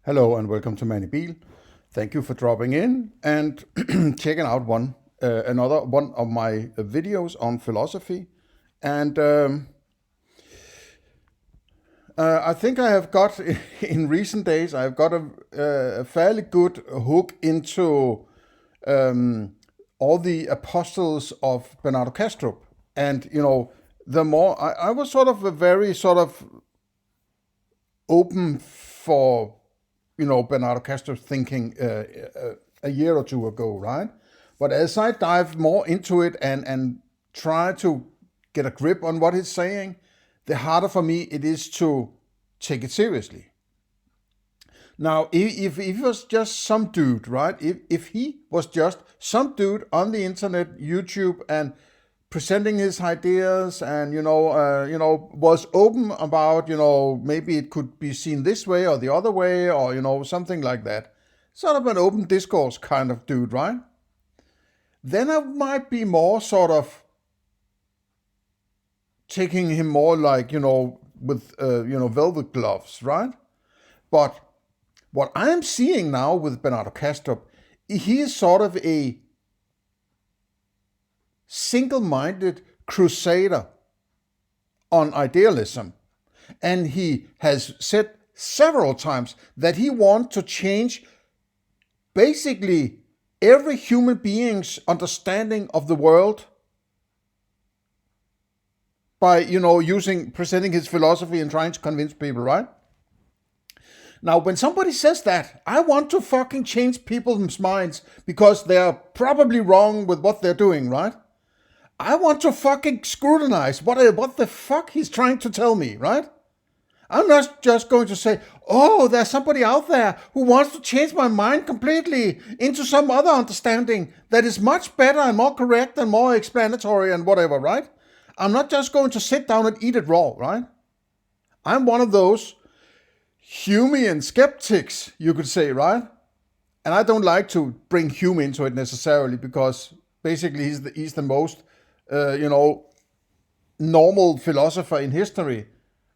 Hello and welcome to Manny Beal. Thank you for dropping in and checking out another one of my videos on philosophy. And I think I have got in recent days I've got a fairly good hook into all the apostles of Bernardo Kastrup. And the more I was sort of a very sort of open for Bernardo Kastrup's thinking a year or two ago, right? But as I dive more into it and try to get a grip on what he's saying, the harder for me it is to take it seriously. Now, if he was just some dude, right? If he was just some dude on the internet, YouTube, and presenting his ideas and was open about maybe it could be seen this way or the other way or something like that, sort of an open discourse kind of dude, right? Then I might be more sort of taking him more like with velvet gloves, right? But what I'm seeing now with Bernardo Kastrup, he is sort of a single-minded crusader on idealism. And he has said several times that he wants to change basically every human being's understanding of the world by, presenting his philosophy and trying to convince people, right? Now, when somebody says that, I want to fucking change people's minds because they're probably wrong with what they're doing, right? I want to fucking scrutinize what the fuck he's trying to tell me, right? I'm not just going to say, oh, there's somebody out there who wants to change my mind completely into some other understanding that is much better and more correct and more explanatory and whatever, right? I'm not just going to sit down and eat it raw, right? I'm one of those Humean skeptics, you could say, right? And I don't like to bring Hume into it necessarily because basically he's the most normal philosopher in history,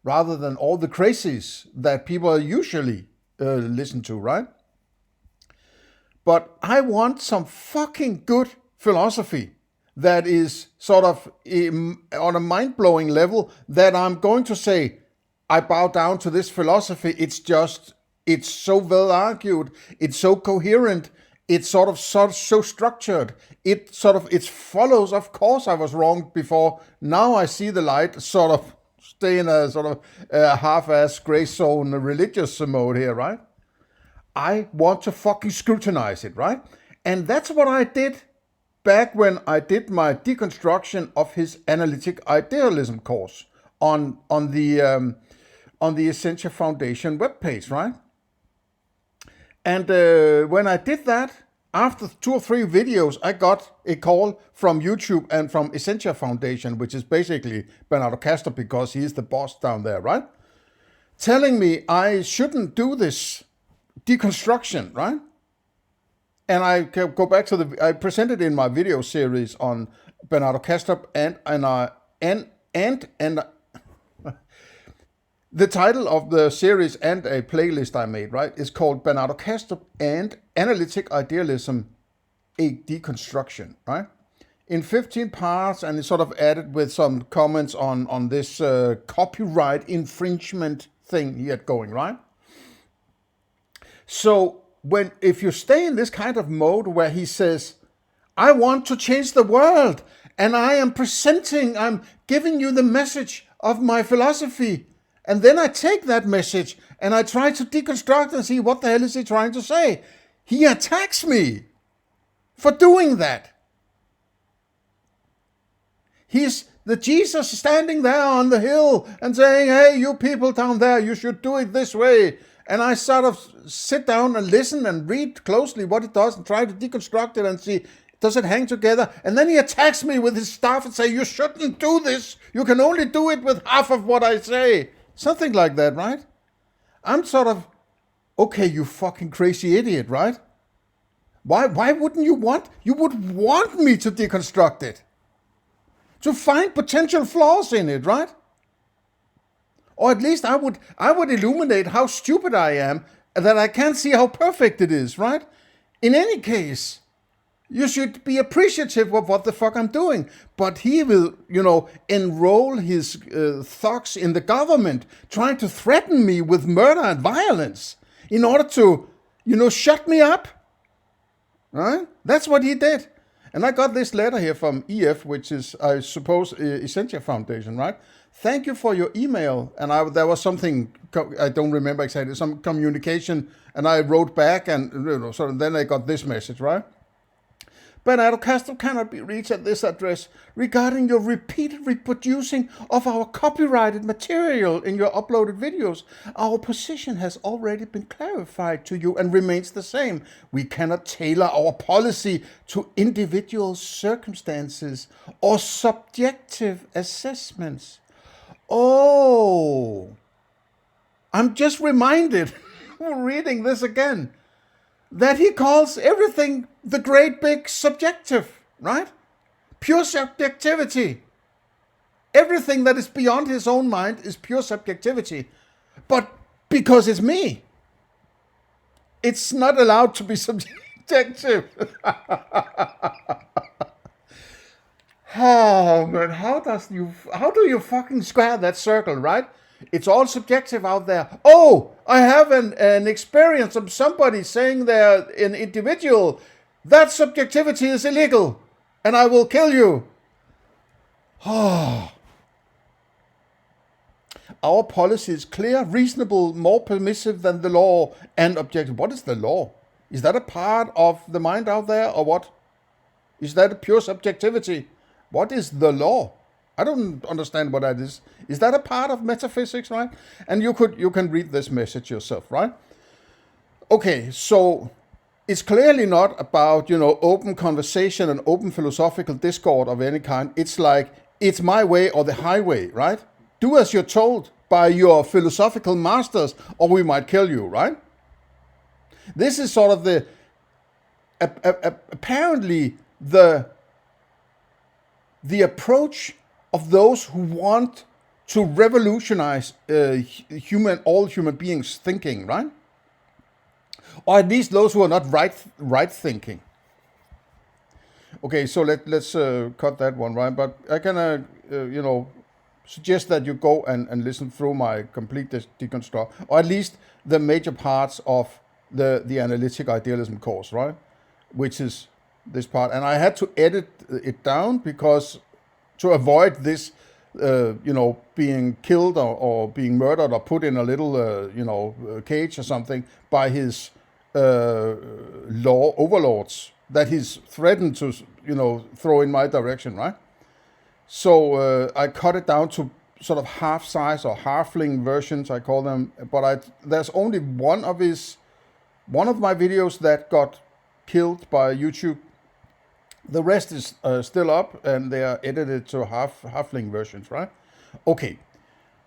rather than all the crazies that people usually listen to, right? But I want some fucking good philosophy that is sort of on a mind-blowing level that I'm going to say, I bow down to this philosophy. It's so well argued. It's so coherent. It's sort of so structured. It follows. Of course, I was wrong before. Now I see the light. Sort of stay in a sort of half-ass gray zone religious mode here, right? I want to fucking scrutinize it, right? And that's what I did back when I did my deconstruction of his Analytic Idealism course on the Essential Foundation webpage, right? And when I did that, after 2 or 3 videos, I got a call from YouTube and from Essential Foundation, which is basically Bernardo Kastrup because he's the boss down there, right? Telling me I shouldn't do this deconstruction, right? And I go back to I presented in my video series on Bernardo Kastrup and the title of the series and a playlist I made, right, is called Bernardo Kastrup and Analytic Idealism, a Deconstruction, right? In 15 parts, and it's sort of added with some comments on this copyright infringement thing he had going, right? So if you stay in this kind of mode where he says, I want to change the world, and I'm giving you the message of my philosophy, and then I take that message and I try to deconstruct and see what the hell is he trying to say. He attacks me for doing that. He's the Jesus standing there on the hill and saying, hey, you people down there, you should do it this way. And I sort of sit down and listen and read closely what he does and try to deconstruct it and see, does it hang together? And then he attacks me with his staff and say, you shouldn't do this. You can only do it with half of what I say. Something like that, right? I'm sort of, okay, you fucking crazy idiot, right? Why wouldn't you would want me to deconstruct it? To find potential flaws in it, right? Or at least I would illuminate how stupid I am that I can't see how perfect it is, right? In any case, you should be appreciative of what the fuck I'm doing. But he will, enroll his thugs in the government, trying to threaten me with murder and violence in order to, shut me up. Right? That's what he did. And I got this letter here from EF, which is, I suppose, Essentia Foundation, right? Thank you for your email. And there was something, I don't remember exactly, some communication, and I wrote back, and so then I got this message, right? Bernardo Kastrup cannot be reached at this address regarding your repeated reproducing of our copyrighted material in your uploaded videos. Our position has already been clarified to you and remains the same. We cannot tailor our policy to individual circumstances or subjective assessments. Oh, I'm just reminded, reading this again, that he calls everything the great big subjective, right? Pure subjectivity. Everything that is beyond his own mind is pure subjectivity. But because it's me, it's not allowed to be subjective. Oh man, how do you fucking square that circle, right? It's all subjective out there. Oh, I have an experience of somebody saying they're an individual. That subjectivity is illegal, and I will kill you. Oh. Our policy is clear, reasonable, more permissive than the law, and objective. What is the law? Is that a part of the mind out there, or what? Is that a pure subjectivity? What is the law? I don't understand what that is. Is that a part of metaphysics, right? And you can read this message yourself, right? Okay, so it's clearly not about, open conversation and open philosophical discord of any kind. It's like, it's my way or the highway, right? Do as you're told by your philosophical masters, or we might kill you, right? This is sort of apparently the approach of those who want to revolutionize all human beings' thinking, right? Or at least those who are not right thinking. Okay, so let's cut that one, right? But I can, suggest that you go and listen through my complete deconstruct, or at least the major parts of the Analytic Idealism course, right? Which is this part. And I had to edit it down because to avoid this, being killed or being murdered or put in a little, cage or something by his law overlords that he's threatened to, throw in my direction, right? So I cut it down to sort of half size or halfling versions, I call them. But there's only one of my videos that got killed by YouTube. The rest is still up, and they are edited to halfling versions, right? Okay.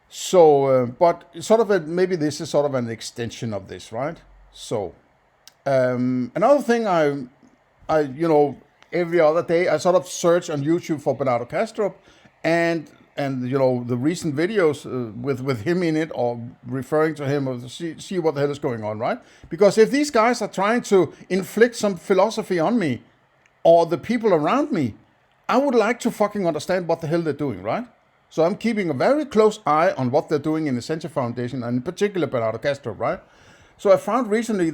So, but sort of maybe this is sort of an extension of this, right? So, another thing I every other day I sort of search on YouTube for Bernardo Kastrup, and the recent videos with him in it, or referring to him, or see what the hell is going on, right? Because if these guys are trying to inflict some philosophy on me or the people around me, I would like to fucking understand what the hell they're doing, right? So I'm keeping a very close eye on what they're doing in the Essentia Foundation, and in particular Bernardo Kastrup, right? So I found recently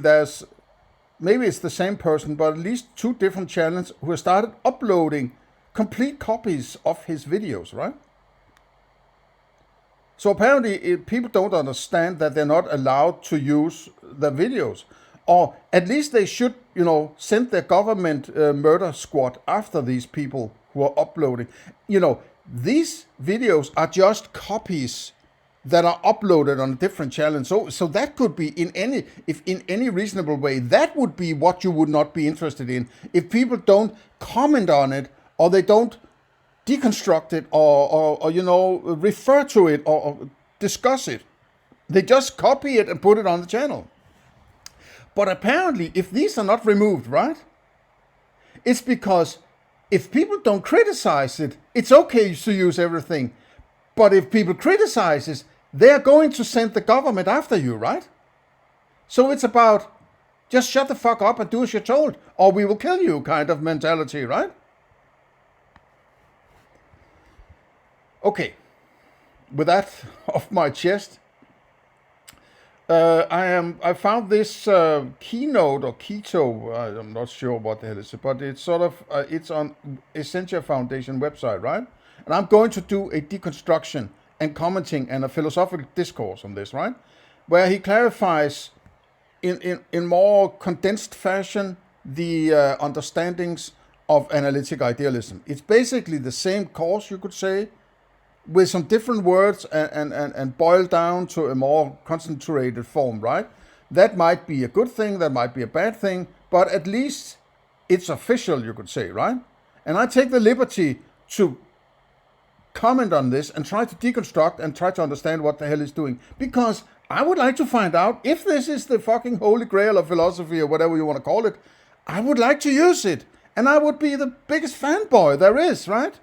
maybe it's the same person, but at least 2 different channels who have started uploading complete copies of his videos, right? So apparently people don't understand that they're not allowed to use the videos. Or at least they should, send their government murder squad after these people who are uploading. These videos are just copies that are uploaded on a different channel. So that could be in any reasonable way, that would be what you would not be interested in. If people don't comment on it, or they don't deconstruct it, or refer to it, or discuss it. They just copy it and put it on the channel. But apparently, if these are not removed, right? It's because if people don't criticize it, it's okay to use everything. But if people criticize it, they're going to send the government after you, right? So it's about just shut the fuck up and do as you're told, or we will kill you kind of mentality, right? Okay, with that off my chest, I found this keynote or keto. I'm not sure what the hell it is, but it's sort of it's on Essentia Foundation website, right? And I'm going to do a deconstruction and commenting and a philosophical discourse on this, right? Where he clarifies in more condensed fashion the understandings of analytic idealism. It's basically the same course, you could say, with some different words and boiled down to a more concentrated form, right? That might be a good thing, that might be a bad thing, but at least it's official, you could say, right? And I take the liberty to comment on this and try to deconstruct and try to understand what the hell it's doing. Because I would like to find out if this is the fucking holy grail of philosophy or whatever you want to call it. I would like to use it. And I would be the biggest fanboy there is, right?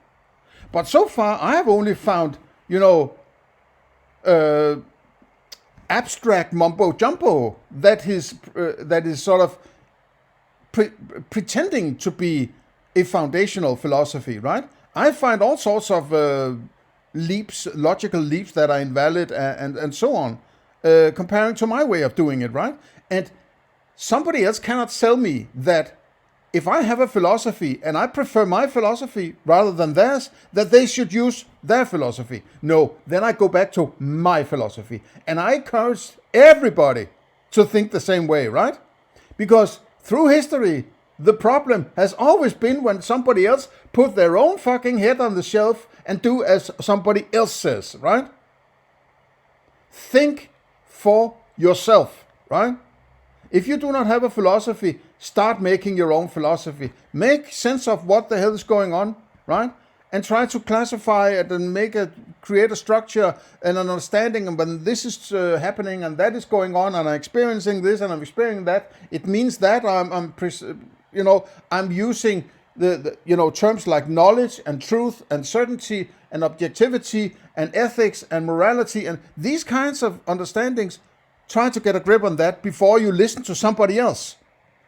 But so far, I have only found, abstract mumbo jumbo that is sort of pretending to be a foundational philosophy, right? I find all sorts of leaps, logical leaps that are invalid and so on, comparing to my way of doing it, right? And somebody else cannot sell me that if I have a philosophy and I prefer my philosophy rather than theirs, that they should use their philosophy. No, then I go back to my philosophy. And I encourage everybody to think the same way, right? Because through history, the problem has always been when somebody else put their own fucking head on the shelf and do as somebody else says, right? Think for yourself, right? If you do not have a philosophy, start making your own philosophy. Make sense of what the hell is going on, right? And try to classify it and create a structure and an understanding. And when this is happening and that is going on, and I'm experiencing this and I'm experiencing that, it means that I'm using the terms like knowledge and truth and certainty and objectivity and ethics and morality and these kinds of understandings. Try to get a grip on that before you listen to somebody else.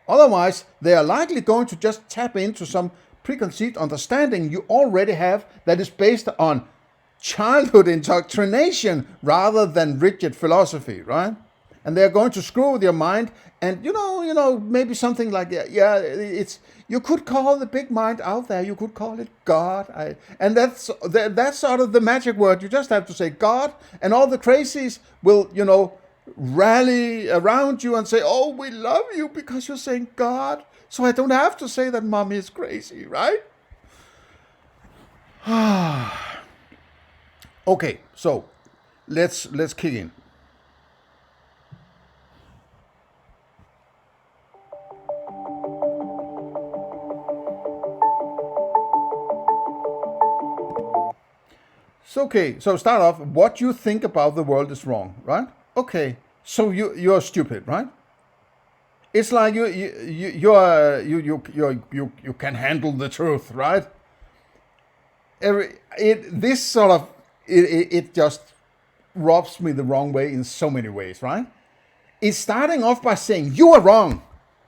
Otherwise, they are likely going to just tap into some preconceived understanding you already have that is based on childhood indoctrination rather than rigid philosophy, right? And they're going to screw with your mind and, maybe something like that. Yeah, you could call the big mind out there, you could call it God. And that's sort of the magic word. You just have to say God and all the crazies will, rally around you and say, oh, we love you because you're saying God. So I don't have to say that mommy is crazy, right? Okay, so let's kick in. So start off, what you think about the world is wrong, right? Okay, so you're stupid, right? It's like you can handle the truth, right? It just rubs me the wrong way in so many ways, right? It's starting off by saying you are wrong,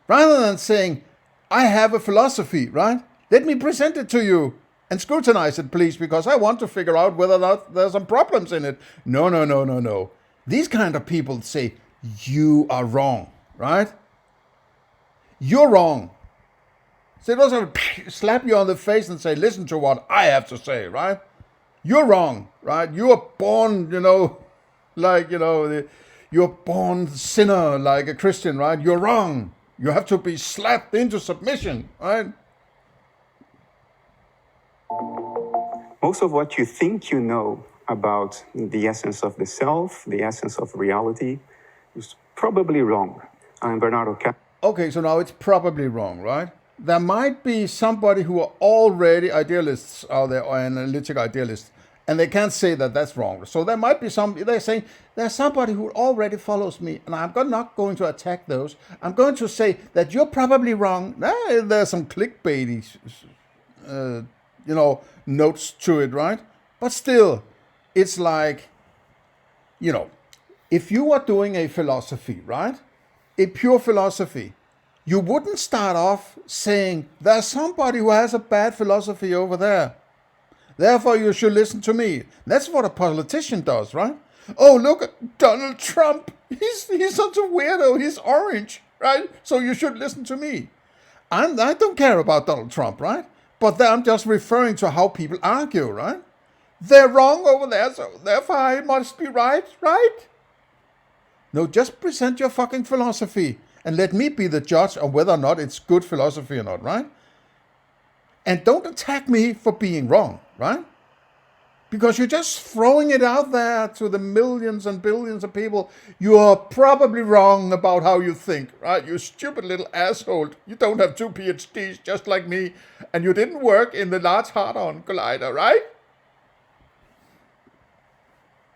rather than saying I have a philosophy, right? Let me present it to you and scrutinize it, please, because I want to figure out whether or not there's some problems in it. No. These kind of people say, you are wrong, right? You're wrong. So they also slap you on the face and say, listen to what I have to say, right? You're wrong, right? You are born, you're born sinner like a Christian, right? You're wrong. You have to be slapped into submission, right? Most of what you think you know about the essence of the self, the essence of reality, is probably wrong. I'm Bernardo Kastrup. Okay, so now it's probably wrong, right? There might be somebody who are already idealists out there, or analytic idealists, and they can't say that that's wrong. So there might be they're saying, there's somebody who already follows me, and I'm not going to attack those. I'm going to say that you're probably wrong. There's some clickbaity, notes to it, right? But still, it's like, if you are doing a philosophy, right? a pure philosophy, you wouldn't start off saying, there's somebody who has a bad philosophy over there. Therefore, you should listen to me. That's what a politician does, right? Oh, look at Donald Trump. He's such a weirdo. He's orange, right? So you should listen to me. I don't care about Donald Trump, right? But I'm just referring to how people argue, right? They're wrong over there, so therefore I must be right, right? No, just present your fucking philosophy and let me be the judge of whether or not it's good philosophy or not, right? And don't attack me for being wrong, right? Because you're just throwing it out there to the millions and billions of people. You are probably wrong about how you think, right? You stupid little asshole. You don't have 2 PhDs just like me, and you didn't work in the Large Hadron Collider, right?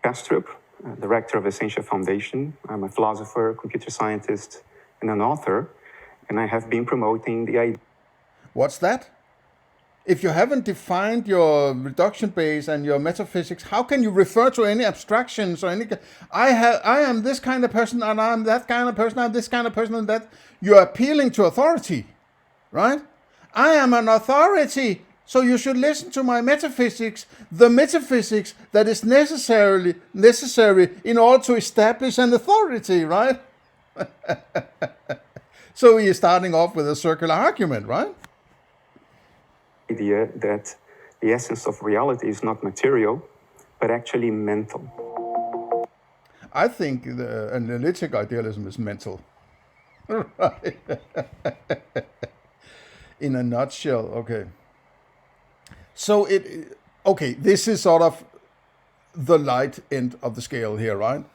Kastrup, director of Essential Foundation. I'm a philosopher, computer scientist, and an author, and I have been promoting the idea. What's that? If you haven't defined your reduction base and your metaphysics, how can you refer to any abstractions or any? I am this kind of person, and I'm that kind of person, I'm this kind of person, and that. You're appealing to authority, right? I am an authority, so you should listen to my metaphysics, the metaphysics that is necessary in order to establish an authority, right? So you're starting off with a circular argument, right? Idea that the essence of reality is not material, but actually mental. I think the analytic idealism is mental. Right. In a nutshell, okay. So this is sort of the light end of the scale here, right?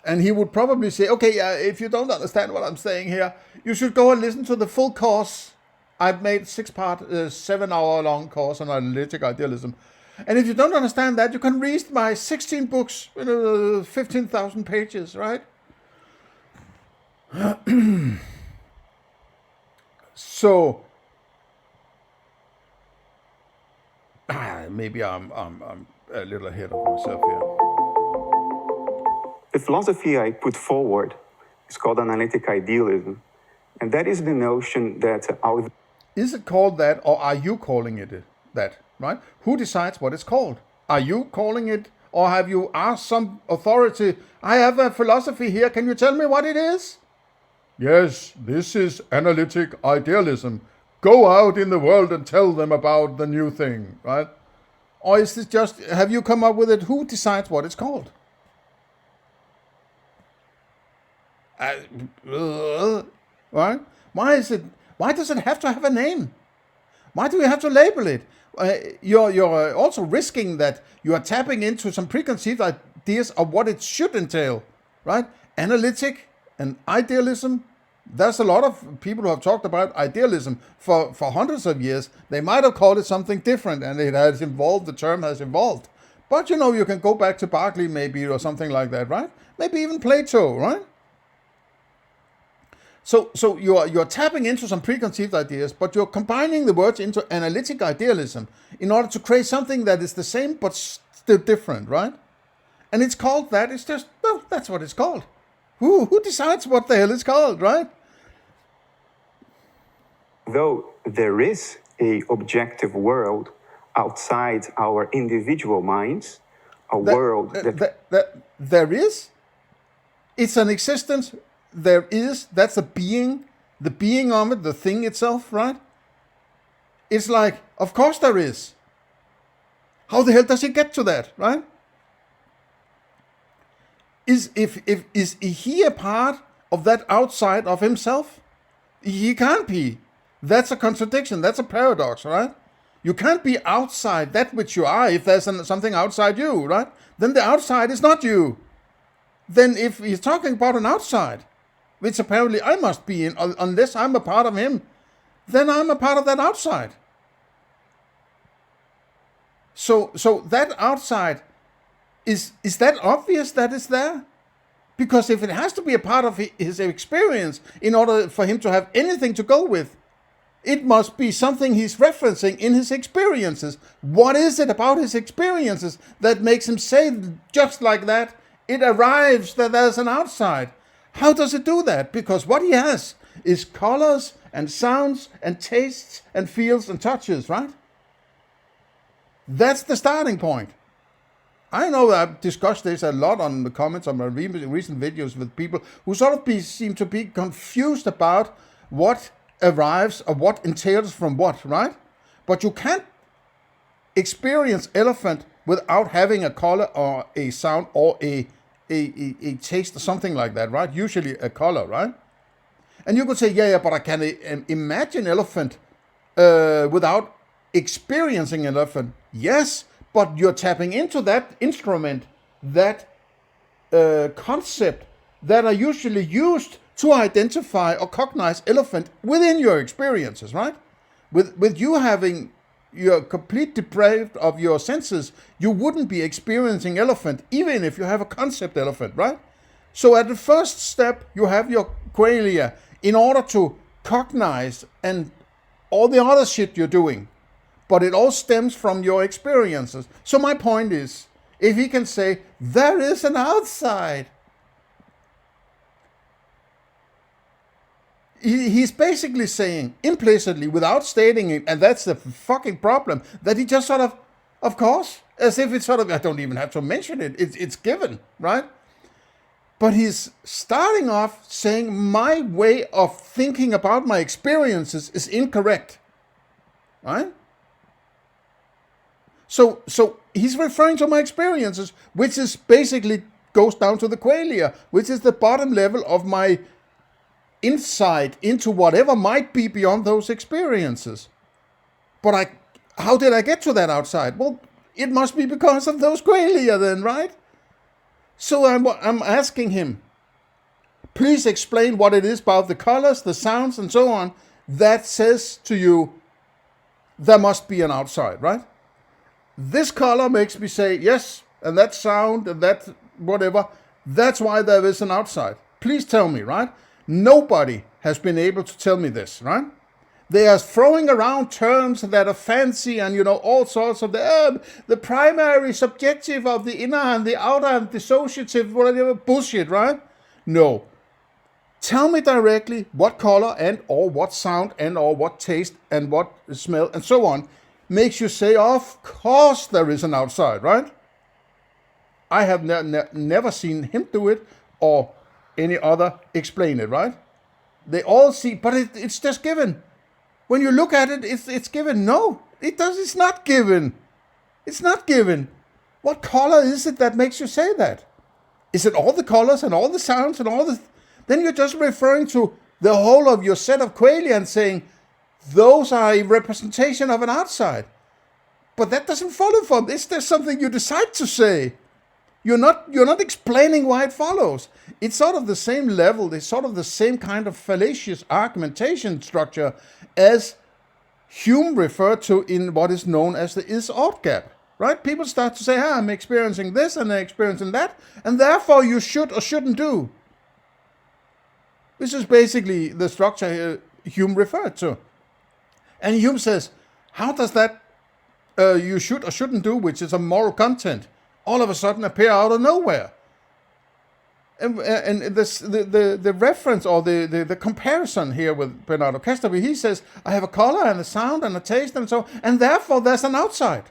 And he would probably say, okay, if you don't understand what I'm saying here, you should go and listen to the full course. I've made 6-part, 7-hour-long course on analytic idealism. And if you don't understand that, you can read my 16 books, 15,000 pages, right? So, maybe I'm a little ahead of myself here. The philosophy I put forward is called Analytic Idealism. And that is the notion that Is it called that, or are you calling it that, right? Who decides what it's called? Are you calling it, or have you asked some authority, I have a philosophy here, can you tell me what it is? Yes, this is analytic idealism. Go out in the world and tell them about the new thing, right? Or is this just, have you come up with it? Who decides what it's called? Right? Why does it have to have a name? Why do we have to label it? You're also risking that you are tapping into some preconceived ideas of what it should entail, right? Analytic and idealism. There's a lot of people who have talked about idealism for hundreds of years. They might have called it something different, and it has evolved. The term has evolved. But you can go back to Berkeley maybe, or something like that, right? Maybe even Plato, right? So you're tapping into some preconceived ideas, but you're combining the words into analytic idealism in order to create something that is the same but still different, right? And it's called that. It's just, well, that's what it's called. Who decides what the hell it's called, right? Though there is a objective world outside our individual minds, world that there is. It's an existence. There is, that's the being of it, the thing itself, right? It's like, of course there is. How the hell does he get to that, right? Is he a part of that outside of himself? He can't be. That's a contradiction. That's a paradox, right? You can't be outside that which you are if there's something outside you, right? Then the outside is not you. Then if he's talking about an outside, which apparently I must be in, unless I'm a part of him, then I'm a part of that outside. So that outside, is that obvious that it's there? Because if it has to be a part of his experience in order for him to have anything to go with, it must be something he's referencing in his experiences. What is it about his experiences that makes him say just like that? It arrives that there's an outside. How does it do that? Because what he has is colors and sounds and tastes and feels and touches, right? That's the starting point. I know I've discussed this a lot on the comments on my recent videos with people who sort of seem to be confused about what arrives or what entails from what, right? But you can't experience elephant without having a color or a sound or a taste or something like that, right? Usually a color, right? And you could say, yeah, but I can imagine elephant without experiencing elephant. Yes, but you're tapping into that instrument, that concept that are usually used to identify or cognize elephant within your experiences, right? With you having, you're complete deprived of your senses, you wouldn't be experiencing elephant, even if you have a concept elephant, right? So at the first step, you have your qualia in order to cognize and all the other shit you're doing. But it all stems from your experiences. So my point is, if he can say, there is an outside, he's basically saying, implicitly, without stating it, and that's the fucking problem, that he just sort of course, as if it's sort of, I don't even have to mention it, it's given, right? But he's starting off saying, my way of thinking about my experiences is incorrect, right? So he's referring to my experiences, which is basically goes down to the qualia, which is the bottom level of my insight into whatever might be beyond those experiences. But how did I get to that outside? Well, it must be because of those qualia then, right? So I'm asking him, please explain what it is about the colors, the sounds, and so on that says to you, there must be an outside, right? This color makes me say, yes, and that sound, and that whatever, that's why there is an outside. Please tell me, right? Nobody has been able to tell me this, right? They are throwing around terms that are fancy and, all sorts of the primary subjective of the inner and the outer and dissociative, whatever bullshit, right? No. Tell me directly what color and or what sound and or what taste and what smell and so on makes you say, of course there is an outside, right? I have never seen him do it or any other explain it, right? They all see, but it's just given. When you look at it, it's given. No, it's not given. It's not given. What color is it that makes you say that? Is it all the colors and all the sounds and all the... Then you're just referring to the whole of your set of qualia and saying, those are a representation of an outside. But that doesn't follow from this. There's something you decide to say. You're not explaining why it follows. It's sort of the same level. It's sort of the same kind of fallacious argumentation structure as Hume referred to in what is known as the is-ought gap. Right? People start to say, I'm experiencing this and I'm experiencing that, and therefore you should or shouldn't do. This is basically the structure Hume referred to. And Hume says, how does that you should or shouldn't do, which is a moral content, all of a sudden appear out of nowhere? And this, the reference or the comparison here with Bernardo Kastrup, he says, I have a color and a sound and a taste and so, and therefore there's an outside.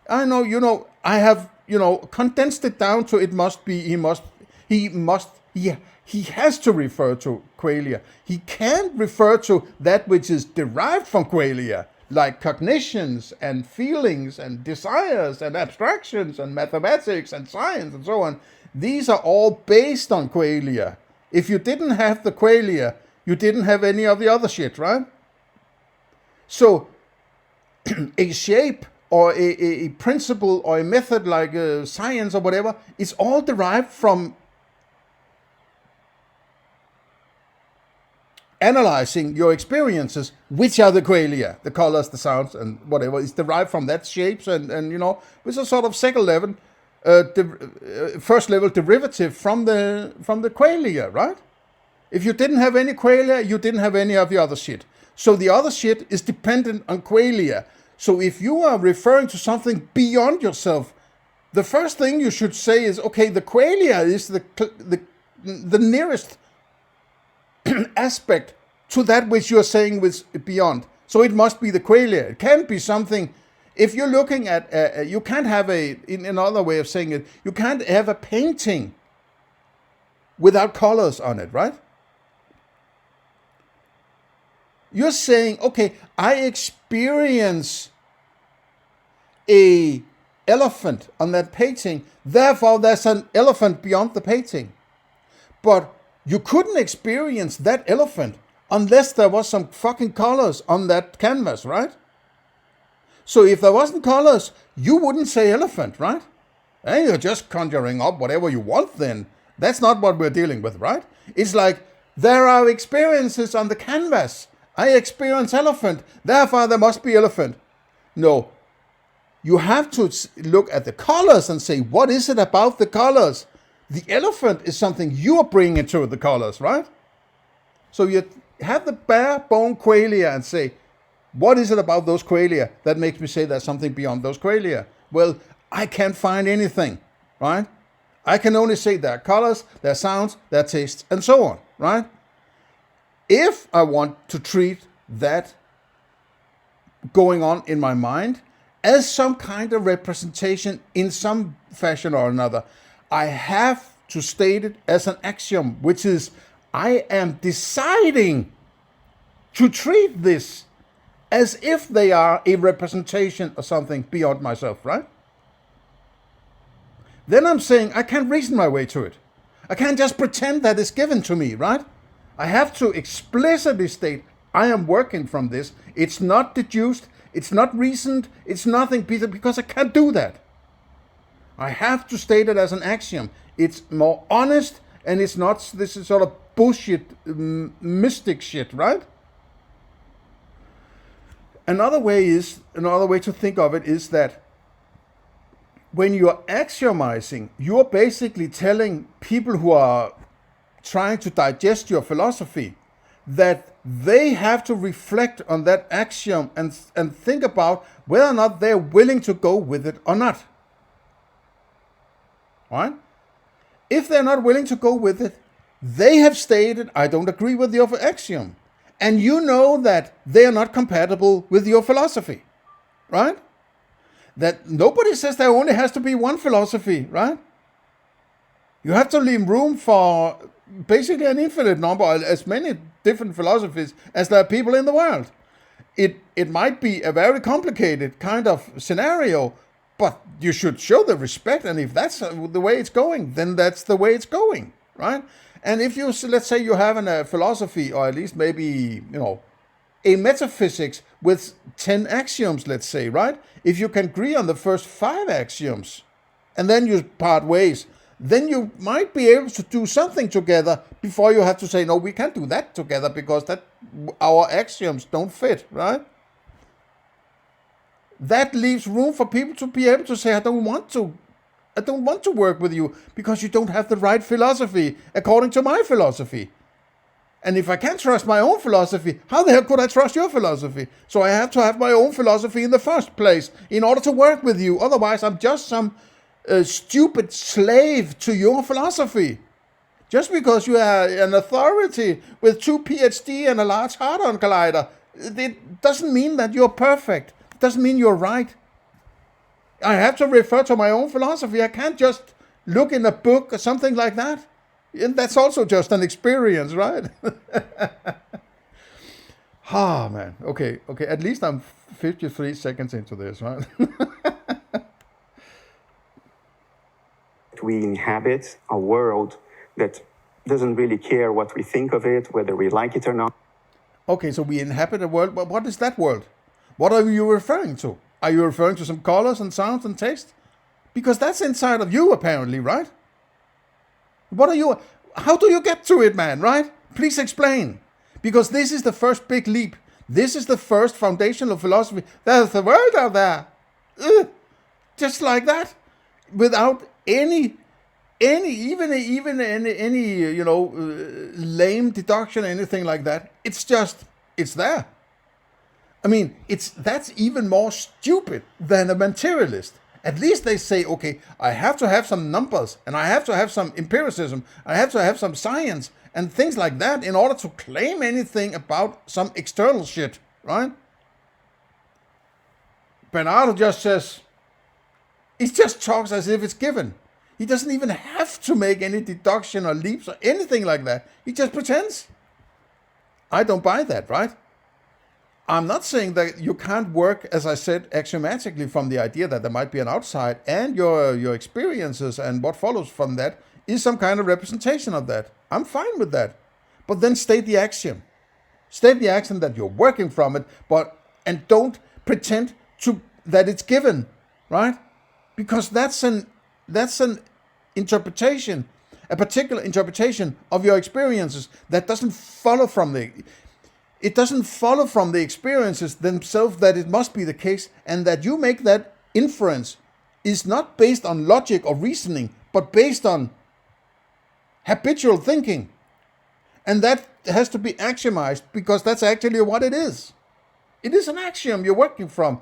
I know, I have, condensed it down to it must be, he has to refer to qualia. He can't refer to that which is derived from qualia, like cognitions and feelings and desires and abstractions and mathematics and science and so on. These are all based on qualia. If you didn't have the qualia, you didn't have any of the other shit, right? So a shape or a principle or a method like science or whatever, it's all derived from analyzing your experiences, which are the qualia, the colors, the sounds, and whatever is derived from that shapes, and which is sort of second level, first level derivative from the qualia, right? If you didn't have any qualia, you didn't have any of the other shit. So the other shit is dependent on qualia. So if you are referring to something beyond yourself, the first thing you should say is, okay, the qualia is the nearest aspect to that which you're saying was beyond. So it must be the qualia. It can't be something. If you're looking at, you can't have in another way of saying it, you can't have a painting without colors on it, right? You're saying, okay, I experience a elephant on that painting, therefore there's an elephant beyond the painting. But you couldn't experience that elephant unless there was some fucking colors on that canvas, right? So if there wasn't colors, you wouldn't say elephant, right? And you're just conjuring up whatever you want then. That's not what we're dealing with, right? It's like, there are experiences on the canvas. I experience elephant, therefore there must be elephant. No. You have to look at the colors and say, what is it about the colors? The elephant is something you're bringing to the colors, right? So you have the bare bone qualia and say, what is it about those qualia that makes me say there's something beyond those qualia? Well, I can't find anything, right? I can only say there are colors, there are sounds, there are tastes, and so on, right? If I want to treat that going on in my mind as some kind of representation in some fashion or another, I have to state it as an axiom, which is, I am deciding to treat this as if they are a representation of something beyond myself, right? Then I'm saying I can't reason my way to it. I can't just pretend that it's given to me, right? I have to explicitly state, I am working from this. It's not deduced, it's not reasoned, it's nothing, because I can't do that. I have to state it as an axiom. It's more honest, and it's not this is sort of bullshit, mystic shit, right? Another way to think of it is that when you're axiomizing, you're basically telling people who are trying to digest your philosophy that they have to reflect on that axiom and think about whether or not they're willing to go with it or not. Right? If they're not willing to go with it, they have stated, I don't agree with your axiom. And you know that they are not compatible with your philosophy. Right? That nobody says there only has to be one philosophy, right? You have to leave room for basically an infinite number, as many different philosophies as there are people in the world. It might be a very complicated kind of scenario, but you should show the respect, and if that's the way it's going, then that's the way it's going, right? And if you, let's say you have a philosophy, or at least maybe, a metaphysics with 10 axioms, let's say, right? If you can agree on the first 5 axioms, and then you part ways, then you might be able to do something together before you have to say, no, we can't do that together because that our axioms don't fit, right? That leaves room for people to be able to say, I don't want to work with you because you don't have the right philosophy according to my philosophy. And if I can't trust my own philosophy, how the hell could I trust your philosophy? So I have to have my own philosophy in the first place in order to work with you. Otherwise, I'm just some stupid slave to your philosophy. Just because you are an authority with 2 PhD and a large hadron collider, it doesn't mean that you're perfect. It doesn't mean you're right. I have to refer to my own philosophy. I can't just look in a book or something like that. And that's also just an experience, right? Man. Okay. At least I'm 53 seconds into this, right? We inhabit a world that doesn't really care what we think of it, whether we like it or not. Okay, so we inhabit a world, but what is that world? What are you referring to? Are you referring to some colors and sounds and taste? Because that's inside of you, apparently, right? How do you get to it, man, right? Please explain. Because this is the first big leap. This is the first foundational philosophy. There's the world out there. Just like that. Without any lame deduction or anything like that. It's there. I mean, that's even more stupid than a materialist. At least they say, okay, I have to have some numbers, and I have to have some empiricism, I have to have some science, and things like that in order to claim anything about some external shit, right? Bernardo just says, he just talks as if it's given. He doesn't even have to make any deduction or leaps or anything like that. He just pretends. I don't buy that, right? I'm not saying that you can't work, as I said, axiomatically from the idea that there might be an outside, and your experiences and what follows from that is some kind of representation of that. I'm fine with that. But then state the axiom. State the axiom that you're working from it, and don't pretend that it's given, right? Because that's an interpretation, a particular interpretation of your experiences that doesn't follow from the experiences themselves that it must be the case, and that you make that inference is not based on logic or reasoning, but based on habitual thinking. And that has to be axiomized, because that's actually what it is. It is an axiom you're working from.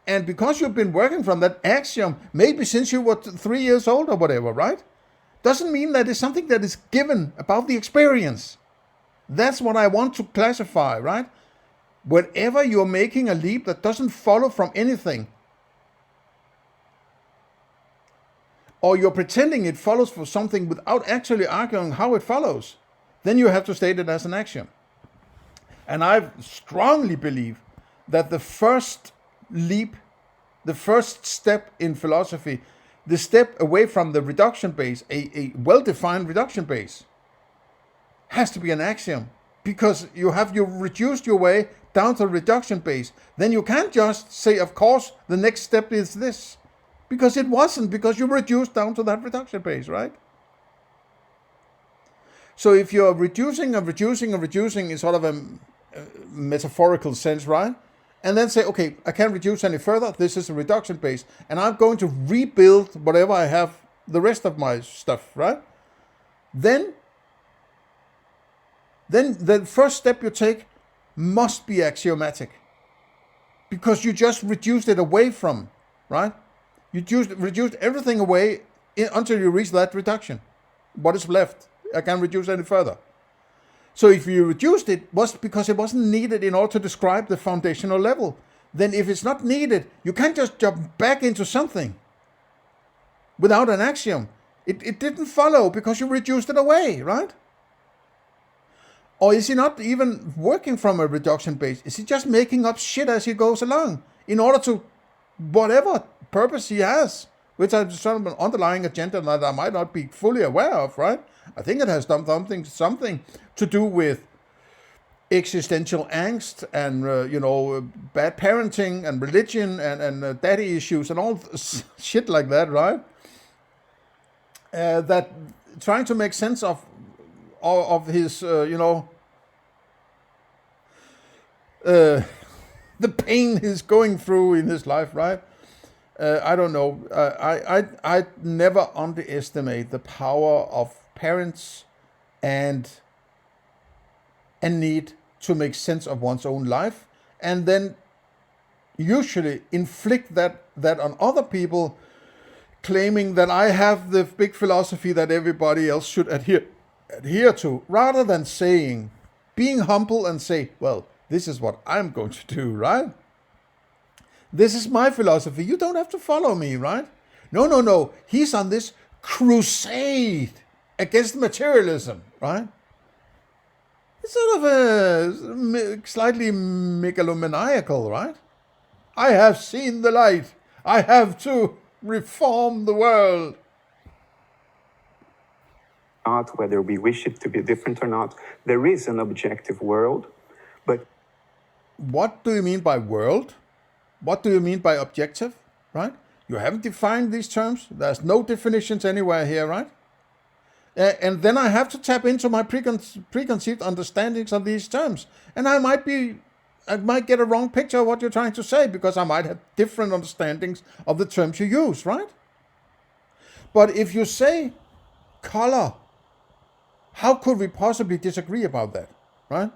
And because you've been working from that axiom, maybe since you were 3 years old or whatever, right? Doesn't mean that it's something that is given about the experience. That's what I want to classify, right? Whenever you're making a leap that doesn't follow from anything, or you're pretending it follows from something without actually arguing how it follows, then you have to state it as an axiom. And I strongly believe that the first leap, the first step in philosophy, the step away from the reduction base, a well-defined reduction base, has to be an axiom, because you've reduced your way down to the reduction base. Then you can't just say, of course, the next step is this, because it wasn't, because you reduced down to that reduction base, right? So if you're reducing in sort of a metaphorical sense, right? And then say, okay, I can't reduce any further. This is a reduction base, and I'm going to rebuild whatever I have, the rest of my stuff, right? Then the first step you take must be axiomatic, because you just reduced it away from, right? You reduced everything away until you reach that reduction. What is left? I can't reduce any further. So if you reduced it, was because it wasn't needed in order to describe the foundational level. Then if it's not needed, you can't just jump back into something without an axiom. It didn't follow because you reduced it away, right? Or is he not even working from a reduction base? Is he just making up shit as he goes along in order to whatever purpose he has, which is sort of an underlying agenda that I might not be fully aware of, right? I think it has something to do with existential angst and bad parenting and religion and daddy issues and all shit like that, right? That trying to make sense of his the pain he's going through in his life, right? I don't know. I never underestimate the power of parents and a need to make sense of one's own life, and then usually inflict that on other people, claiming that I have the big philosophy that everybody else should adhere to, rather than being humble and say, well, this is what I'm going to do, right? This is my philosophy. You don't have to follow me, right? No. He's on this crusade against materialism, right? It's sort of a slightly megalomaniacal, right? I have seen the light. I have to reform the world. Not whether we wish it to be different or not. There is an objective world, but... What do you mean by world? What do you mean by objective, right? You haven't defined these terms. There's no definitions anywhere here, right? And then I have to tap into my preconceived understandings of these terms. And I might get a wrong picture of what you're trying to say, because I might have different understandings of the terms you use, right? But if you say color, how could we possibly disagree about that, right?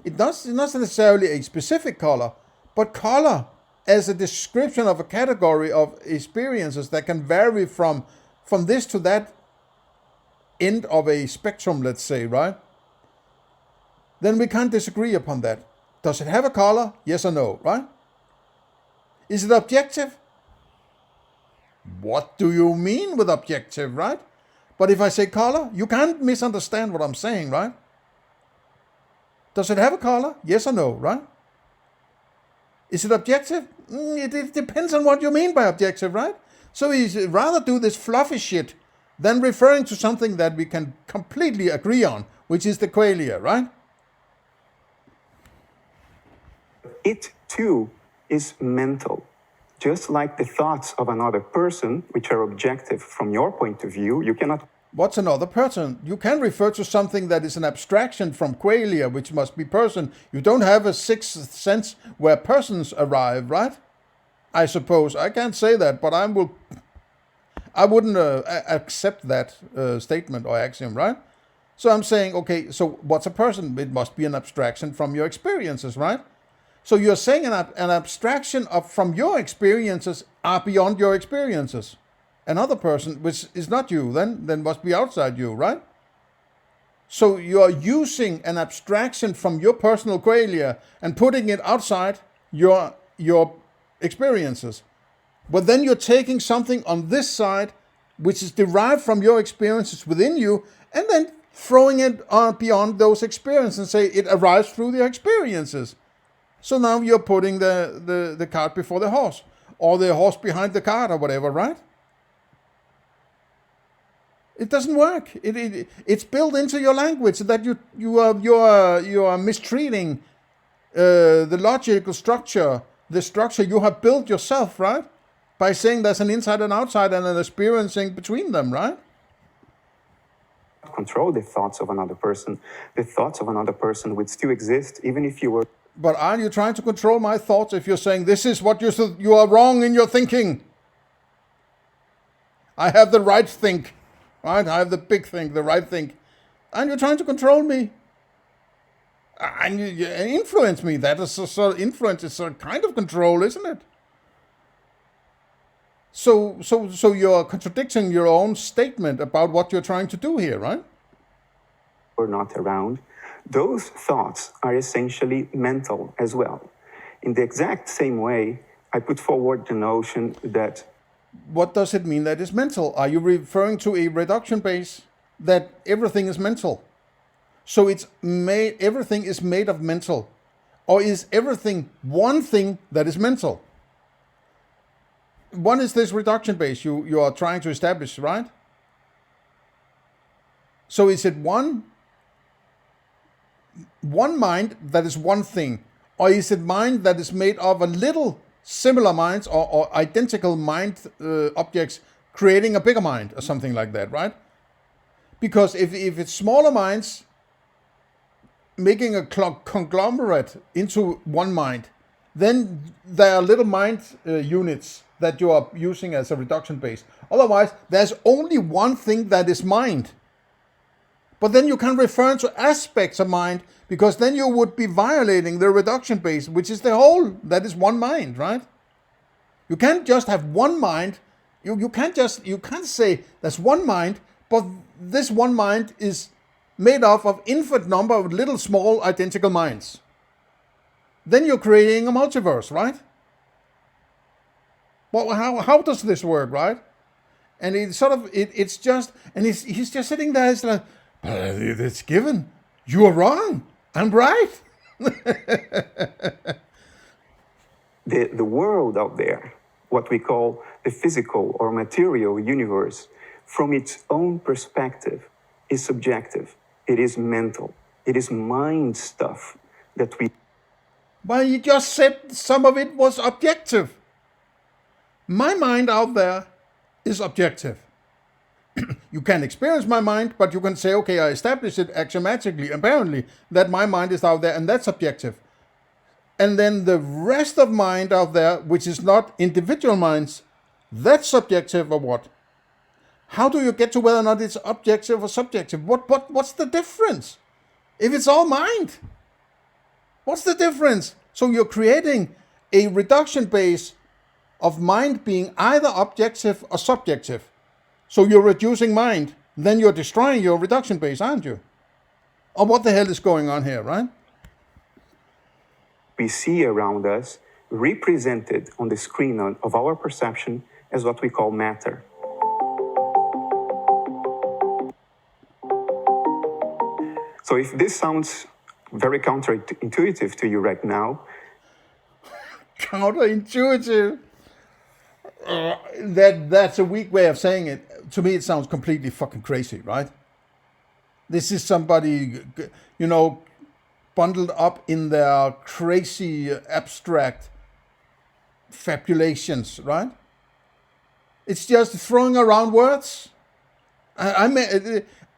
It's not necessarily a specific color, but color as a description of a category of experiences that can vary from this to that end of a spectrum, let's say, right? Then we can't disagree upon that. Does it have a color? Yes or no, right? Is it objective? What do you mean with objective, right? But if I say color, you can't misunderstand what I'm saying, right? Does it have a color? Yes or no, right? Is it objective? It depends on what you mean by objective, right? So we rather do this fluffy shit than referring to something that we can completely agree on, which is the qualia, right? It too is mental. Just like the thoughts of another person, which are objective from your point of view, you cannot... What's another person? You can refer to something that is an abstraction from qualia, which must be person. You don't have a sixth sense where persons arrive, right? I suppose. I can't say that, but I wouldn't accept that statement or axiom, right? So I'm saying, okay, so what's a person? It must be an abstraction from your experiences, right? So you're saying an abstraction from your experiences are beyond your experiences. Another person, which is not you, then must be outside you, right? So you're using an abstraction from your personal qualia and putting it outside your experiences. But then you're taking something on this side, which is derived from your experiences within you, and then throwing it beyond those experiences and say it arrives through your experiences. So now you're putting the cart before the horse, or the horse behind the cart, or whatever, right? It doesn't work. It's built into your language that you are mistreating the logical structure, the structure you have built yourself, right? By saying there's an inside and outside and an experiencing between them, right? Control the thoughts of another person. The thoughts of another person would still exist even if you were... But are you trying to control my thoughts if you're saying this is what you are wrong in your thinking? I have the right think. Right? I have the big think, the right think. And you're trying to control me. And you influence me. That is so influence is a kind of control, isn't it? So you're contradicting your own statement about what you're trying to do here, right? Or not around. Those thoughts are essentially mental as well. In the exact same way, I put forward the notion that... What does it mean that is mental? Are you referring to a reduction base that everything is mental? So everything is made of mental. Or is everything one thing that is mental? What is this reduction base you are trying to establish, right? So is it one mind that is one thing? Or is it mind that is made of a little similar minds or identical mind objects creating a bigger mind or something like that, right? Because if it's smaller minds making a conglomerate into one mind, then there are little mind units that you are using as a reduction base. Otherwise, there's only one thing that is mind. But then you can refer to aspects of mind, because then you would be violating the reduction base, which is the whole, that is one mind, right? You can't just have one mind. You can't say there's one mind, but this one mind is made up of infinite number of little small identical minds. Then you're creating a multiverse, right? Well, how does this work, right? And he's just sitting there, it's like, it's given. You are wrong. I'm right. The world out there, what we call the physical or material universe, from its own perspective, is subjective. It is mental. It is mind stuff that we... Well, you just said some of it was objective. My mind out there is objective. You can experience my mind, but you can say, okay, I established it axiomatically, apparently, that my mind is out there, and that's objective. And then the rest of mind out there, which is not individual minds, that's subjective or what? How do you get to whether or not it's objective or subjective? What's the difference? If it's all mind, what's the difference? So you're creating a reduction base of mind being either objective or subjective. So you're reducing mind, then you're destroying your reduction base, aren't you? Or what the hell is going on here, right? We see around us represented on the screen of our perception as what we call matter. So if this sounds very counterintuitive to you right now, counterintuitive. That's a weak way of saying it. To me, it sounds completely fucking crazy, right? This is somebody, bundled up in their crazy abstract fabulations, right? It's just throwing around words.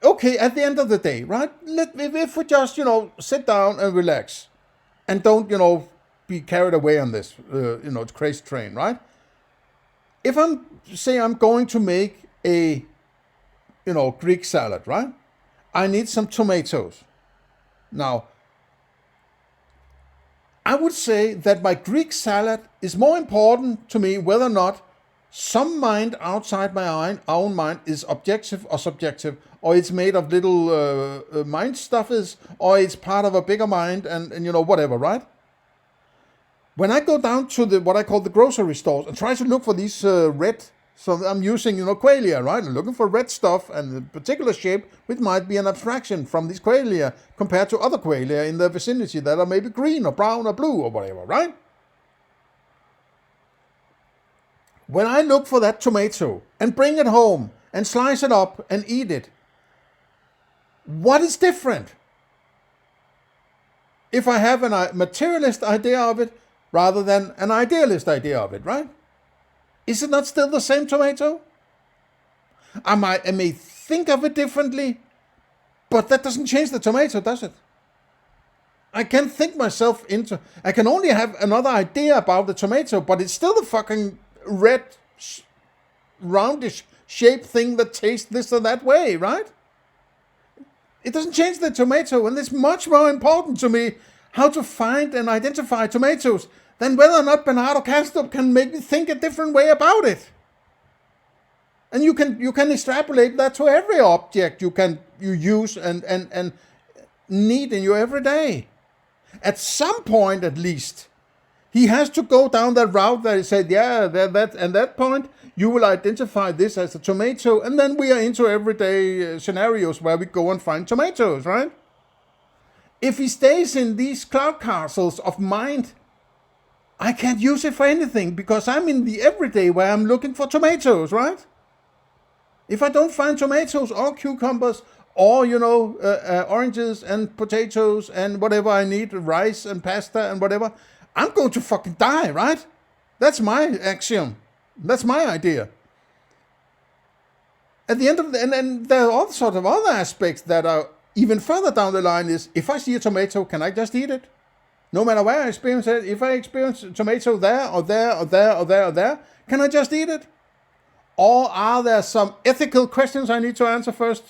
Okay, at the end of the day, right? If we just, sit down and relax and don't, be carried away on this, crazy train, right? If I'm going to make a, Greek salad, right? I need some tomatoes. Now, I would say that my Greek salad is more important to me whether or not some mind outside my own mind is objective or subjective, or it's made of little mind stuffers, or it's part of a bigger mind, and whatever, right? When I go down to what I call the grocery stores and try to look for these red, so I'm using, qualia, right? I'm looking for red stuff and a particular shape, which might be an abstraction from these qualia compared to other qualia in the vicinity that are maybe green or brown or blue or whatever, right? When I look for that tomato and bring it home and slice it up and eat it, what is different? If I have a materialist idea of it rather than an idealist idea of it, right? Is it not still the same tomato? I may think of it differently, but that doesn't change the tomato, does it? I can think myself I can only have another idea about the tomato, but it's still the fucking red, roundish shaped thing that tastes this or that way, right? It doesn't change the tomato, and it's much more important to me how to find and identify tomatoes than whether or not Bernardo Kastrup can make me think a different way about it. And you can extrapolate that to every object you use and need in your everyday. At some point, at least, he has to go down that route that he said, yeah, at that point, you will identify this as a tomato, and then we are into everyday scenarios where we go and find tomatoes, right? If he stays in these cloud castles of mind, I can't use it for anything because I'm in the everyday where I'm looking for tomatoes, right? If I don't find tomatoes or cucumbers or, oranges and potatoes and whatever I need, rice and pasta and whatever, I'm going to fucking die, right? That's my axiom. That's my idea. At the end of and there are all sorts of other aspects that are even further down the line is, if I see a tomato, can I just eat it? No matter where I experience it, if I experience a tomato there or there or there or there or there, can I just eat it? Or are there some ethical questions I need to answer first?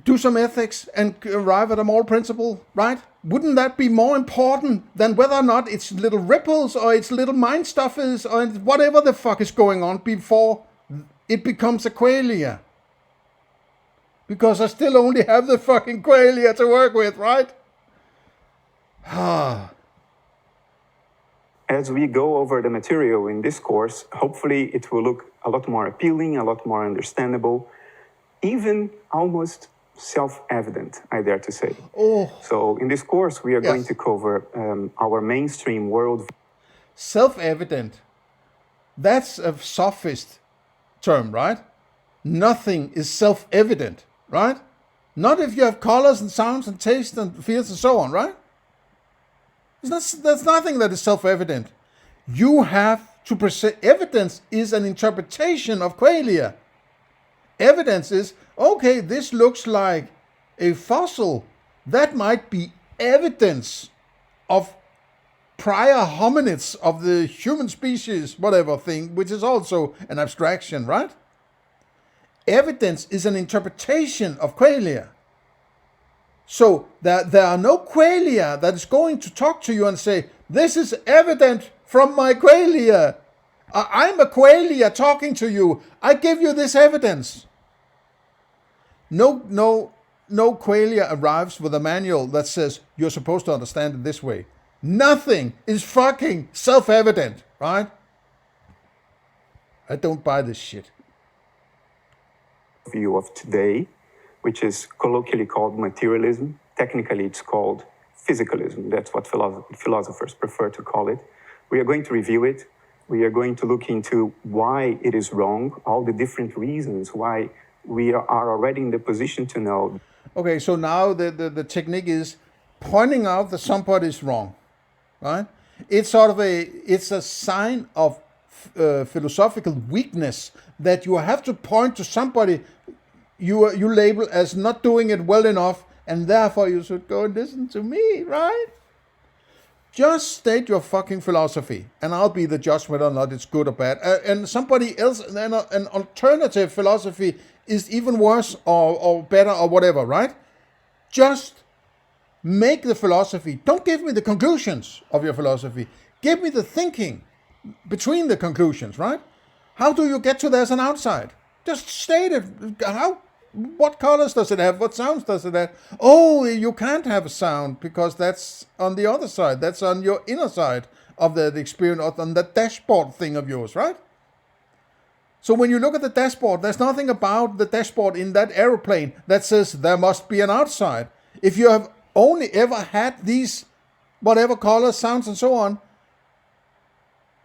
Do some ethics and arrive at a moral principle, right? Wouldn't that be more important than whether or not it's little ripples or it's little mind stuffers or whatever the fuck is going on before it becomes a qualia? Because I still only have the fucking qualia to work with, right? As we go over the material in this course, hopefully it will look a lot more appealing, a lot more understandable, even almost self-evident, I dare to say. Oh. So in this course, we are going to cover our mainstream world. Self-evident. That's a sophist term, right? Nothing is self-evident, right? Not if you have colors and sounds and taste and feels and so on, right? There's nothing that is self-evident. You have to present. Evidence is an interpretation of qualia. Evidence is, okay, this looks like a fossil. That might be evidence of prior hominids of the human species, whatever thing, which is also an abstraction, right? Evidence is an interpretation of qualia. So there are no qualia that is going to talk to you and say, this is evident from my qualia. I'm a qualia talking to you. I give you this evidence. No qualia arrives with a manual that says you're supposed to understand it this way. Nothing is fucking self-evident, right? I don't buy this shit. View of today, which is colloquially called materialism. Technically, it's called physicalism. That's what philosophers prefer to call it. We are going to review it. We are going to look into why it is wrong, all the different reasons why we are already in the position to know. Okay, so now the technique is pointing out that somebody is wrong, right? It's sort of it's a sign of philosophical weakness that you have to point to somebody you label as not doing it well enough, and therefore you should go and listen to me, right? Just state your fucking philosophy, and I'll be the judge whether or not it's good or bad. And somebody else, an alternative philosophy is even worse or better or whatever, right? Just make the philosophy. Don't give me the conclusions of your philosophy. Give me the thinking between the conclusions, right? How do you get to there as an outside? Just state it. What colors does it have? What sounds does it have? Oh, you can't have a sound because that's on the other side. That's on your inner side of the experience, on the dashboard thing of yours, right? So when you look at the dashboard, there's nothing about the dashboard in that aeroplane that says there must be an outside. If you have only ever had these whatever colors, sounds, and so on,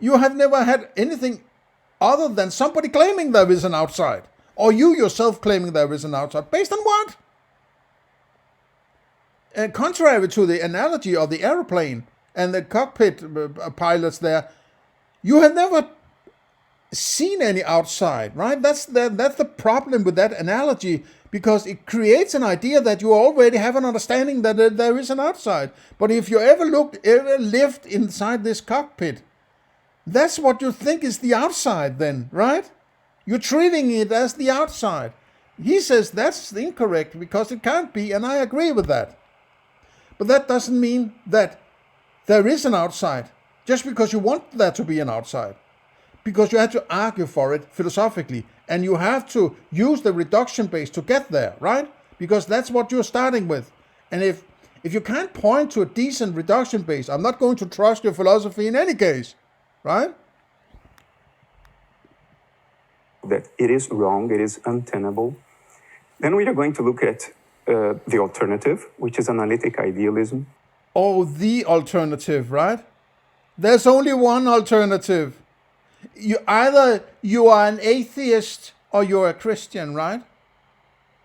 you have never had anything other than somebody claiming there is an outside. Or you yourself claiming there is an outside. Based on what? And contrary to the analogy of the aeroplane and the cockpit pilots there, you have never seen any outside, right? That's the problem with that analogy, because it creates an idea that you already have an understanding that there is an outside. But if you ever lived inside this cockpit, that's what you think is the outside then, right? You're treating it as the outside. He says that's incorrect because it can't be, and I agree with that. But that doesn't mean that there is an outside just because you want there to be an outside. Because you have to argue for it philosophically, and you have to use the reduction base to get there, right? Because that's what you're starting with. And if you can't point to a decent reduction base, I'm not going to trust your philosophy in any case, right? That it is wrong, it is untenable. Then we are going to look at the alternative, which is analytic idealism. Oh, the alternative, right? There's only one alternative. Either you are an atheist or you're a Christian, right?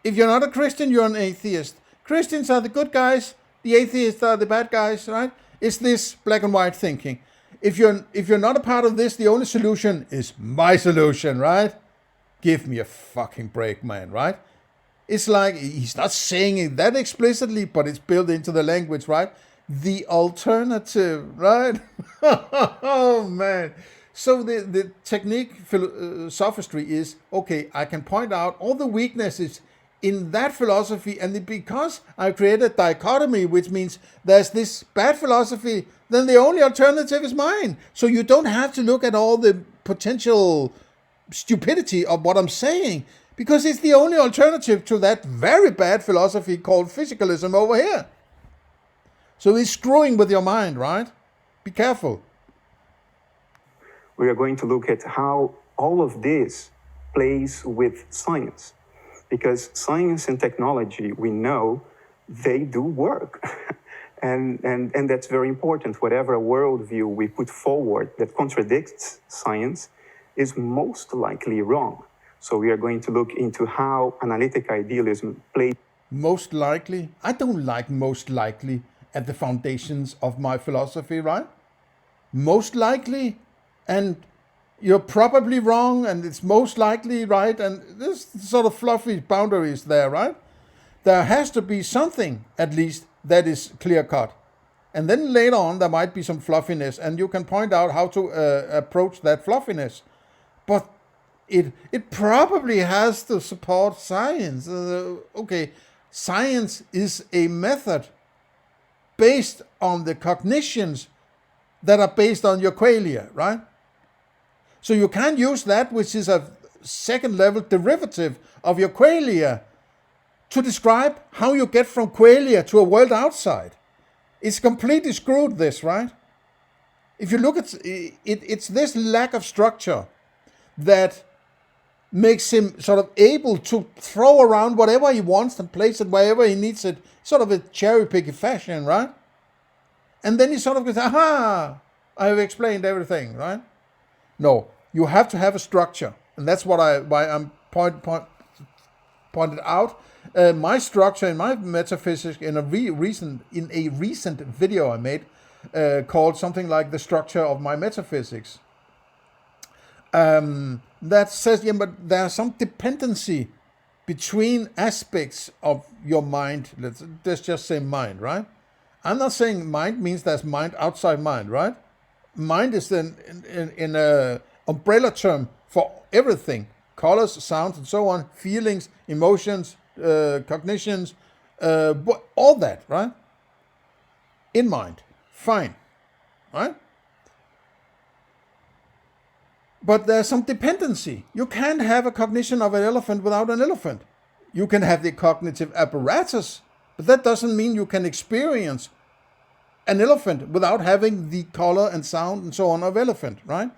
If you're not a Christian, you're an atheist. Christians are the good guys, the atheists are the bad guys, right? It's this black and white thinking. If you're not a part of this, the only solution is my solution, right? Give me a fucking break, man, right? It's like, he's not saying it that explicitly, but it's built into the language, right? The alternative, right? Oh, man. So the technique, sophistry is, okay, I can point out all the weaknesses in that philosophy, and because I created a dichotomy, which means there's this bad philosophy, then the only alternative is mine. So you don't have to look at all the potential stupidity of what I'm saying, because it's the only alternative to that very bad philosophy called physicalism over here. So it's screwing with your mind, right? Be careful. We are going to look at how all of this plays with science. Because science and technology, we know, they do work. and that's very important. Whatever worldview we put forward that contradicts science is most likely wrong. So we are going to look into how analytic idealism plays. Most likely? I don't like most likely at the foundations of my philosophy, right? Most likely, and you're probably wrong, and it's most likely right, and there's sort of fluffy boundaries there, right? There has to be something, at least, that is clear-cut. And then later on, there might be some fluffiness, and you can point out how to approach that fluffiness. But it probably has to support science. Okay, Science is a method based on the cognitions that are based on your qualia, right? So you can't use that, which is a second level derivative of your qualia, to describe how you get from qualia to a world outside. It's completely screwed, this, right? If you look at it, it's this lack of structure that makes him sort of able to throw around whatever he wants and place it wherever he needs it, sort of a cherry-picky fashion, right? And then he sort of goes, aha, I have explained everything, right? No, you have to have a structure. And that's why I'm pointed out. My structure in my metaphysics in a recent video I made called something like the structure of my metaphysics. That says, yeah, but there's some dependency between aspects of your mind. Let's just say mind, right? I'm not saying mind means there's mind outside mind, right? Mind is then in a umbrella term for everything: colors, sounds, and so on, feelings, emotions, cognitions, all that, right? In mind, fine, right? But there's some dependency. You can't have a cognition of an elephant without an elephant. You can have the cognitive apparatus, but that doesn't mean you can experience an elephant without having the color and sound and so on of elephant, right?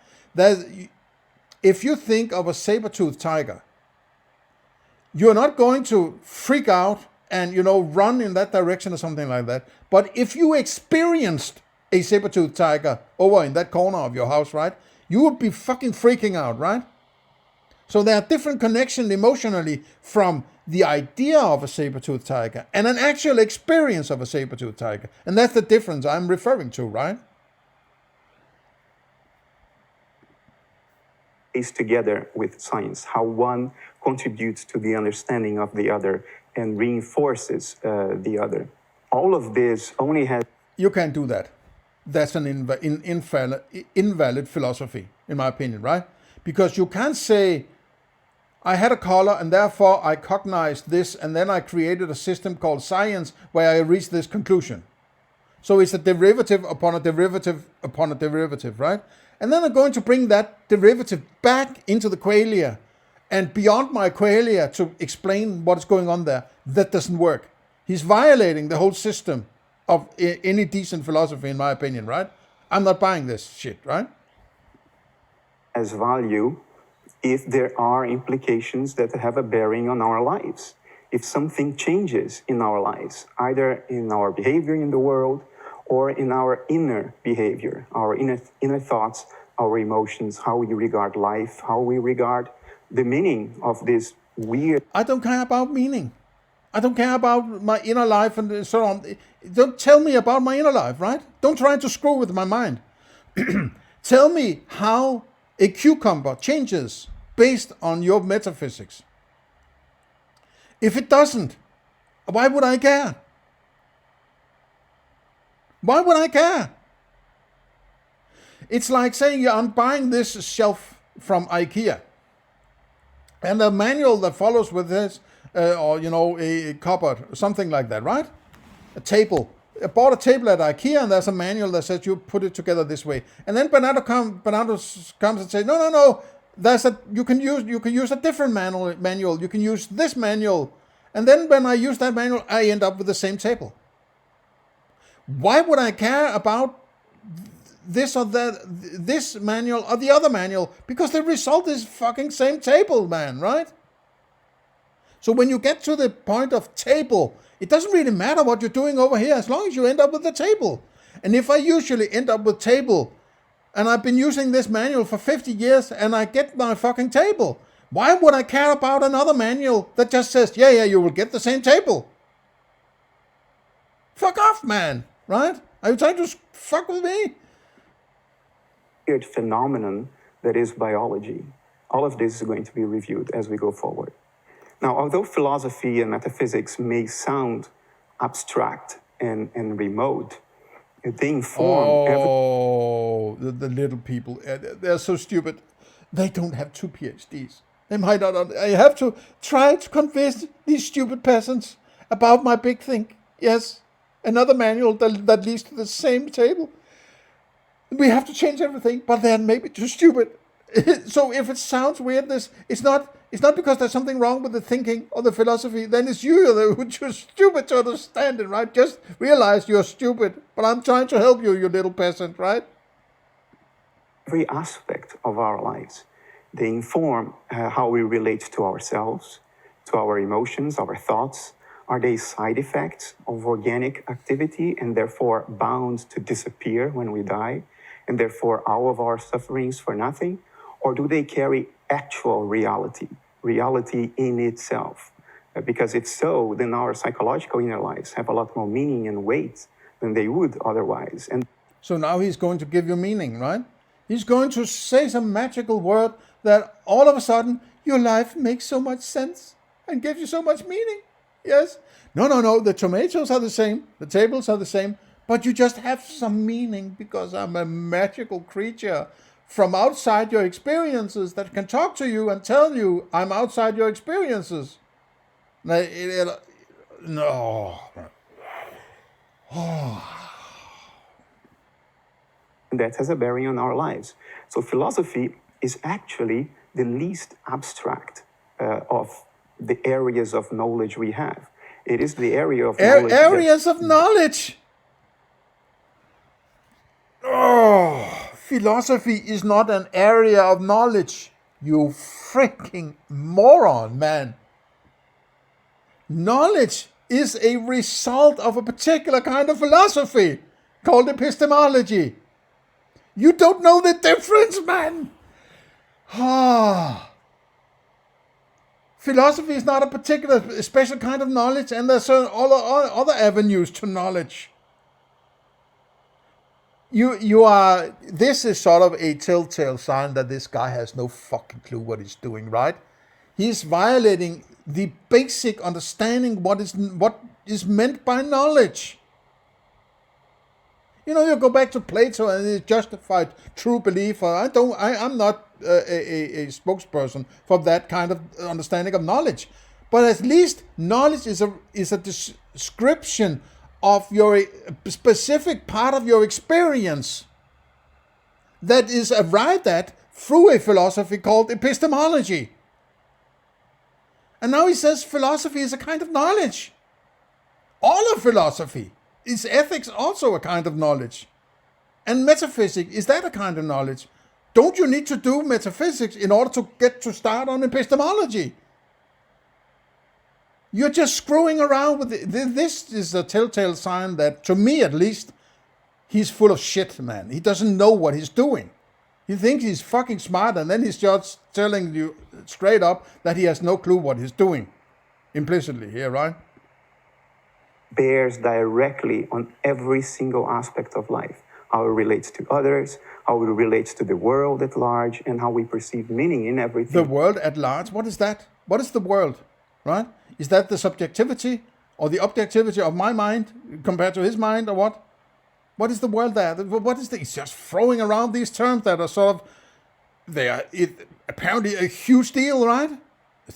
If you think of a saber-toothed tiger, you're not going to freak out and, run in that direction or something like that. But if you experienced a saber-toothed tiger over in that corner of your house, right, you would be fucking freaking out, right? So there are different connections emotionally from the idea of a saber-toothed tiger and an actual experience of a saber-toothed tiger. And that's the difference I'm referring to, right? Is together with science, how one contributes to the understanding of the other and reinforces the other. All of this only has... You can't do that. That's an invalid philosophy, in my opinion, right? Because you can't say, I had a color and therefore I cognized this and then I created a system called science where I reached this conclusion. So it's a derivative upon a derivative upon a derivative, right? And then I'm going to bring that derivative back into the qualia and beyond my qualia to explain what is going on there. That doesn't work. He's violating the whole system of any decent philosophy, in my opinion, right? I'm not buying this shit, right? As value if there are implications that have a bearing on our lives. If something changes in our lives, either in our behavior in the world or in our inner behavior, our inner thoughts, our emotions, how we regard life, how we regard the meaning of this weird... I don't care about meaning. I don't care about my inner life and so on. Don't tell me about my inner life, right? Don't try to screw with my mind. Tell me how a cucumber changes based on your metaphysics. If it doesn't, why would I care? Why would I care? It's like saying, I'm buying this shelf from IKEA. And the manual that follows with this, or a cupboard, something like that, right? A table. I bought a table at IKEA, and there's a manual that says you put it together this way. And then Bernardo comes and says, no. You can use a different manual. You can use this manual. And then when I use that manual, I end up with the same table. Why would I care about this or that, this manual or the other manual? Because the result is fucking same table, man, right? So when you get to the point of table, it doesn't really matter what you're doing over here as long as you end up with the table. And if I usually end up with table, and I've been using this manual for 50 years and I get my fucking table, why would I care about another manual that just says, yeah, you will get the same table? Fuck off, man, right? Are you trying to fuck with me? Weird phenomenon that is biology. All of this is going to be reviewed as we go forward. Now, although philosophy and metaphysics may sound abstract and remote, they inform... the little people, they're so stupid. They don't have 2 PhDs. They might not. I have to try to convince these stupid peasants. about my big thing. Yes, another manual that leads to the same table. We have to change everything, but then maybe too stupid. So if it sounds weird, it's not because there's something wrong with the thinking or the philosophy. Then it's you which are stupid to understand it, right? Just realize you're stupid, but I'm trying to help you, you little peasant, right? Every aspect of our lives, they inform how we relate to ourselves, to our emotions, our thoughts. Are they side effects of organic activity and therefore bound to disappear when we die, and therefore all of our sufferings for nothing? Or do they carry actual reality in itself? Because if so, then our psychological inner lives have a lot more meaning and weight than they would otherwise. And so now he's going to give you meaning, right? He's going to say some magical word that all of a sudden your life makes so much sense and gives you so much meaning. Yes? No. The tomatoes are the same. The tables are the same. But you just have some meaning because I'm a magical creature from outside your experiences that can talk to you and tell you I'm outside your experiences. No. And that has a bearing on our lives. So philosophy is actually the least abstract of the areas of knowledge we have. It is the area of knowledge. Areas of knowledge. Philosophy is not an area of knowledge. You freaking moron, man. Knowledge is a result of a particular kind of philosophy called epistemology. You don't know the difference, man. Philosophy is not a particular special kind of knowledge, and there's all other avenues to knowledge. You are. This is sort of a telltale sign that this guy has no fucking clue what he's doing, right? He's violating the basic understanding what is meant by knowledge. You go back to Plato and his justified true belief. I'm not a spokesperson for that kind of understanding of knowledge, but at least knowledge is a description of your specific part of your experience that is arrived at through a philosophy called epistemology. And now he says philosophy is a kind of knowledge. All of philosophy. Is ethics also a kind of knowledge? And metaphysics, is that a kind of knowledge? Don't you need to do metaphysics in order to get to start on epistemology? You're just screwing around with it. This is a telltale sign that, to me at least, he's full of shit, man. He doesn't know what he's doing. He thinks he's fucking smart, and then he's just telling you straight up that he has no clue what he's doing. Implicitly here, right? Bears directly on every single aspect of life. How it relates to others, how it relates to the world at large, and how we perceive meaning in everything. The world at large? What is that? What is the world? Right? Is that the subjectivity or the objectivity of my mind compared to his mind, or what? What is the world there? What is he's just throwing around these terms that are sort of, apparently a huge deal, right?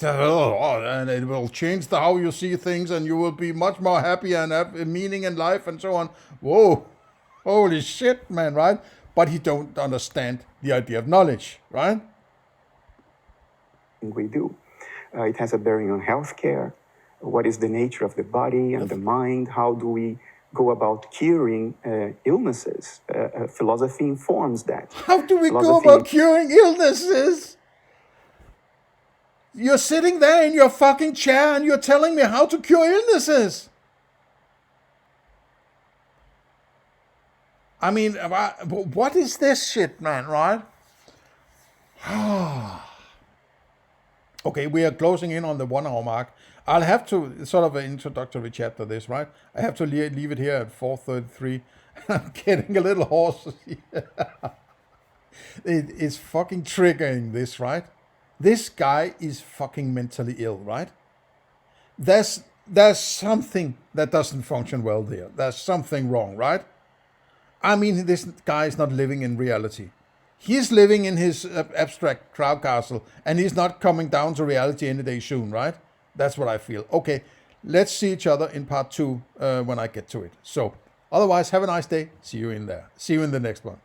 And it will change how you see things, and you will be much more happy and have a meaning in life and so on. Whoa, holy shit, man, right? But he don't understand the idea of knowledge, right? We do. It has a bearing on healthcare. What is the nature of the body and the mind? How do we go about curing illnesses? Philosophy informs that. How do we go about curing illnesses? You're sitting there in your fucking chair and you're telling me how to cure illnesses. I mean, what is this shit, man, right? Okay, we are closing in on the 1 hour mark. I'll have to, sort of an introductory chapter this, right? I have to leave it here at 4:33. I'm getting a little hoarse. It's fucking triggering this, right? This guy is fucking mentally ill, right? There's something that doesn't function well there. There's something wrong, right? I mean, this guy is not living in reality. He's living in his abstract crowd castle, and he's not coming down to reality any day soon, right? That's what I feel. Okay, let's see each other in part 2 when I get to it. So otherwise, have a nice day. See you in there. See you in the next one.